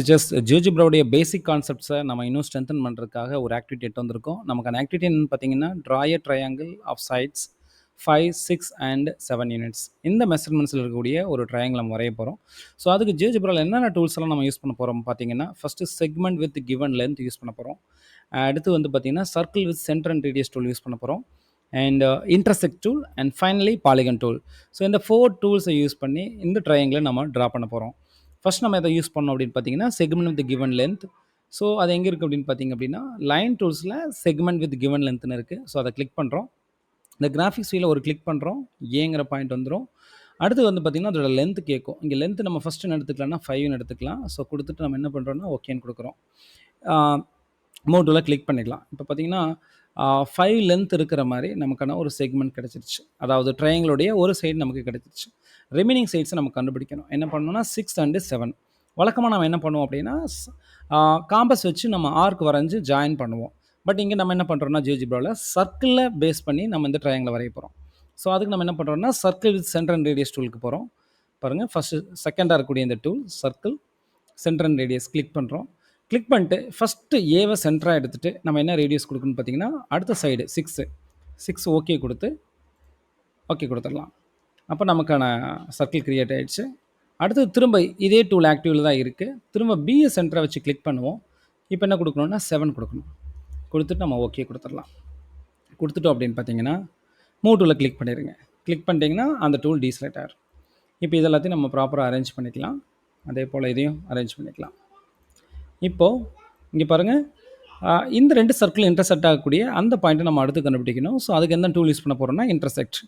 Just ஜியோஜிப்ராவுடைய பேசிக் கான்செப்ட்ஸை நம்ம இன்னும் strengthen பண்ணுறதுக்காக ஒரு ஆக்டிவிட்டி எடுத்து வந்திருக்கோம். நமக்கான ஆக்டிவிட்டி என்னன்னு பார்த்தீங்கன்னா, draw a triangle of sides 5, 6 and 7 units. இந்த மெஷர்மெண்ட்ஸில் இருக்கக்கூடிய ஒரு ட்ரையாங்கிள் நம்ம வரைய போகிறோம். ஸோ அதுக்கு ஜியோஜிப்ராவில் என்னென்ன டூல்ஸ் எல்லாம் நம்ம யூஸ் பண்ண போகிறோம் பார்த்தீங்கன்னா, first segment with given length use பண்ண போகிறோம். அடுத்து வந்து பார்த்தீங்கன்னா, circle with centre and radius tool use பண்ண போகிறோம். And intersect tool and finally polygon tool. So இந்த 4 டூல்ஸை யூஸ் பண்ணி இந்த ட்ரையாங்கிளை நம்ம ட்ரா பண்ண போகிறோம். ஃபர்ஸ்ட் நம்ம எதை யூஸ் பண்ணோம் அப்படின்னு பார்த்தீங்கன்னா, segment with given length. So அது எங்கே இருக்குது அப்படின்னு பார்த்தீங்க அப்படின்னா, லைன் டூல்ஸில் செக்மெண்ட் வித் கிவன் லென்த்னு இருக்குது. ஸோ அதை கிளிக் பண்ணுறோம். இந்த கிராஃபிக்ஸ் வியூவில் ஒரு கிளிக் பண்ணுறோம். ஏங்கிற பாயிண்ட் வந்துடும். அடுத்து வந்து பார்த்திங்கன்னா, அதோட லென்த் கேட்கும். இங்கே லென்த் நம்ம ஃபஸ்ட்டு என்ன எடுத்துக்கலாம்னா 5ன்னு எடுத்துக்கலாம். ஸோ கொடுத்துட்டு நம்ம என்ன பண்ணுறோம்னா ஓகேன்னு கொடுக்குறோம். மூவ் டூலை கிளிக் பண்ணிக்கலாம். இப்போ பார்த்தீங்கன்னா 5 லென்த் இருக்கிற மாதிரி நமக்கான ஒரு செக்மெண்ட் கிடச்சிருச்சு. அதாவது ட்ரையாங்கிளுடைய ஒரு சைடு நமக்கு கிடச்சிருச்சு. ரிமைனிங் சைட்ஸை நம்ம கண்டுபிடிக்கணும். என்ன பண்ணணும்னா 6 அண்டு 7. வழக்கமாக நம்ம என்ன பண்ணுவோம் அப்படின்னா, காம்பஸ் வச்சு நம்ம ஆர்க் வரைஞ்சி ஜாயின் பண்ணுவோம். பட் இங்கே நம்ம என்ன பண்ணுறோம்னா ஜியோஜிப்ராவில் சர்க்கிளில் பேஸ் பண்ணி நம்ம இந்த ட்ரையாங்கிளை வரைய போகிறோம். ஸோ அதுக்கு நம்ம என்ன பண்ணுறோம்னா circle with centre and radius டூலுக்கு போகிறோம். பாருங்கள், ஃபஸ்ட்டு செகண்டாக இருக்கக்கூடிய இந்த tool circle centre and radius click பண்ணுறோம். கிளிக் பண்ணிட்டு ஃபஸ்ட்டு ஏவை சென்டராக எடுத்துகிட்டு நம்ம என்ன ரேடியஸ் கொடுக்கணும்னு பார்த்தீங்கன்னா, அடுத்த சைடு 6 ஓகே கொடுத்துடலாம். அப்போ நமக்கான சர்க்கிள் கிரியேட் ஆகிடுச்சு. அடுத்தது திரும்ப இதே டூல் ஆக்டிவில் தான் இருக்குது. திரும்ப பிஏ சென்டரை வச்சு கிளிக் பண்ணுவோம். இப்போ என்ன கொடுக்கணும்னா 7 கொடுக்கணும். கொடுத்துட்டு நம்ம ஓகே கொடுத்துடலாம். கொடுத்துட்டோம் அப்படின்னு பார்த்தீங்கன்னா, மூவ் டூலை கிளிக் பண்ணிடுங்க. கிளிக் பண்ணிட்டீங்கன்னா அந்த டூல் டீசெலக்ட் ஆகிடும். இப்போ இதெல்லாத்தையும் நம்ம ப்ராப்பராக அரேஞ்ச் பண்ணிக்கலாம். அதே போல் இதையும் அரேஞ்ச் பண்ணிக்கலாம். இப்போது இங்கே பாருங்கள், இந்த 2 சர்க்கிள் இன்டர்செக்ட் ஆகக்கூடிய அந்த பாயிண்ட்டை நம்ம அடுத்து கண்டுபிடிக்கணும். ஸோ அதுக்கு எந்த டூல் யூஸ் பண்ண போகிறோம்னா இன்டர்செக்ட்.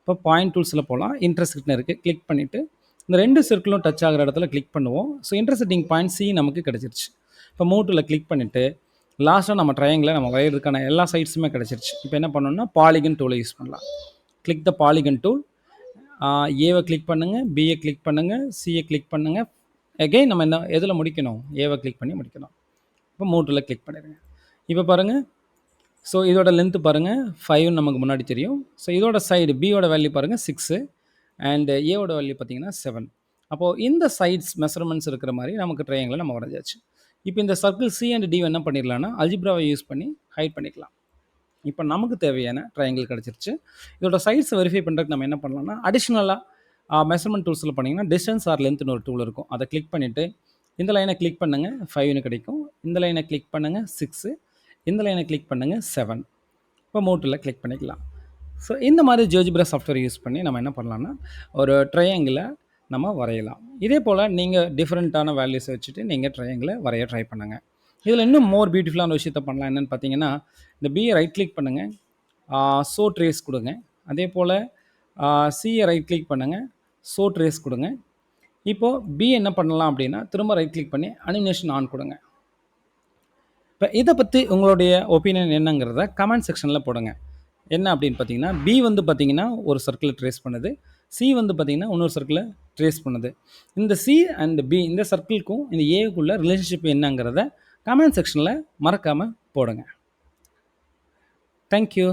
இப்போ பாயிண்ட் டூல்ஸில் போகலாம். இன்டர்செக்ட்னு இருக்குது. கிளிக் பண்ணிவிட்டு இந்த 2 சர்க்கிளும் டச் ஆகிற இடத்துல கிளிக் பண்ணுவோம். ஸோ இன்டர்செக்டிங் பாயிண்ட் சி நமக்கு கிடச்சிருச்சு. இப்போ மூவ் டூலை கிளிக் பண்ணிவிட்டு லாஸ்ட்டாக நம்ம ட்ரையாங்கிளை நம்ம வரைகிறதுக்கான எல்லா சைட்ஸுமே கிடச்சிருச்சு. இப்போ என்ன பண்ணணும்னா பாலிகன் டூலை யூஸ் பண்ணலாம். கிளிக் த பாலிகன் டூல். ஏவை கிளிக் பண்ணுங்கள், பியை கிளிக் பண்ணுங்கள், சியை கிளிக் பண்ணுங்கள். அகெயின் நம்ம என்ன எதில் முடிக்கணும்? ஏவை கிளிக் பண்ணி முடிக்கணும். இப்போ மூவ் டூலை கிளிக் பண்ணிடுங்க. இப்போ பாருங்கள், ஸோ இதோட லென்த்து பாருங்கள் 5 நமக்கு முன்னாடி தெரியும். ஸோ இதோட சைடு பியோட வேல்யூ பாருங்கள் 6 அண்ட் ஏவோட வேல்யூ பார்த்தீங்கன்னா 7. அப்போது இந்த சைட்ஸ் மெஷர்மெண்ட்ஸ் இருக்கிற மாதிரி நமக்கு ட்ரையாங்கிளை நம்ம வரைஞ்சாச்சு. இப்போ இந்த சர்க்கிள் சி அண்ட் டி என்ன பண்ணிடலாம்னா அல்ஜிப்ராவை யூஸ் பண்ணி ஹைட் பண்ணிக்கலாம். இப்போ நமக்கு தேவையான ட்ரையாங்கிள் கிடச்சிருச்சு. இதோட சைட்ஸ் வெரிஃபை பண்ணுறதுக்கு நம்ம என்ன பண்ணலாம்னா அடிஷ்னலாக மெஷர்மெண்ட் டூல்ஸில் பண்ணிங்கன்னா டிஸ்டன்ஸ் ஆர் லென்த்னு ஒரு டூல் இருக்கும். அதை கிளிக் பண்ணிவிட்டு இந்த லைனை கிளிக் பண்ணுங்கள், 5ன்னு கிடைக்கும். இந்த லைனை கிளிக் பண்ணுங்கள், 6. இந்த லைனை கிளிக் பண்ணுங்கள், 7. இப்போ மூவ் டூலை கிளிக் பண்ணிக்கலாம். ஸோ இந்த மாதிரி ஜியோஜிப்ரா சாஃப்ட்வேர் யூஸ் பண்ணி நம்ம என்ன பண்ணலாம்னா ஒரு ட்ரையாங்கிளை நம்ம வரையலாம். இதே போல் நீங்கள் டிஃப்ரெண்ட்டான வேல்யூஸை வச்சுட்டு நீங்கள் ட்ரையாங்கிளை வரைய ட்ரை பண்ணுங்கள். இதில் இன்னும் மோர் பியூட்டிஃபுல்லான விஷயத்தை பண்ணலாம். என்னென்னு பார்த்தீங்கன்னா, இந்த பியை ரைட் கிளிக் பண்ணுங்கள், ஷோ ட்ரேஸ் கொடுங்க. அதே போல் சியை ரைட் கிளிக் பண்ணுங்கள், ஷோ ட்ரேஸ் கொடுங்க. இப்போது பி என்ன பண்ணலாம் அப்படின்னா திரும்ப ரைட் கிளிக் பண்ணி அனிமேஷன் ஆன் கொடுங்க. இப்போ இதை பற்றி உங்களுடைய ஒப்பீனியன் என்னங்கிறத கமெண்ட் செக்ஷனில் போடுங்க. என்ன அப்படின்னு பார்த்தீங்கன்னா, பி வந்து பார்த்தீங்கன்னா ஒரு சர்க்கிளை ட்ரேஸ் பண்ணுது, சி வந்து பார்த்தீங்கன்னா இன்னொரு சர்க்கிளை ட்ரேஸ் பண்ணுது. இந்த சி அண்ட் பி இந்த சர்க்கிளுக்கும் இந்த ஏக்குள்ள ரிலேஷன்ஷிப் என்னங்கிறத கமெண்ட் செக்ஷனில் மறக்காமல் போடுங்க. தேங்க்யூ.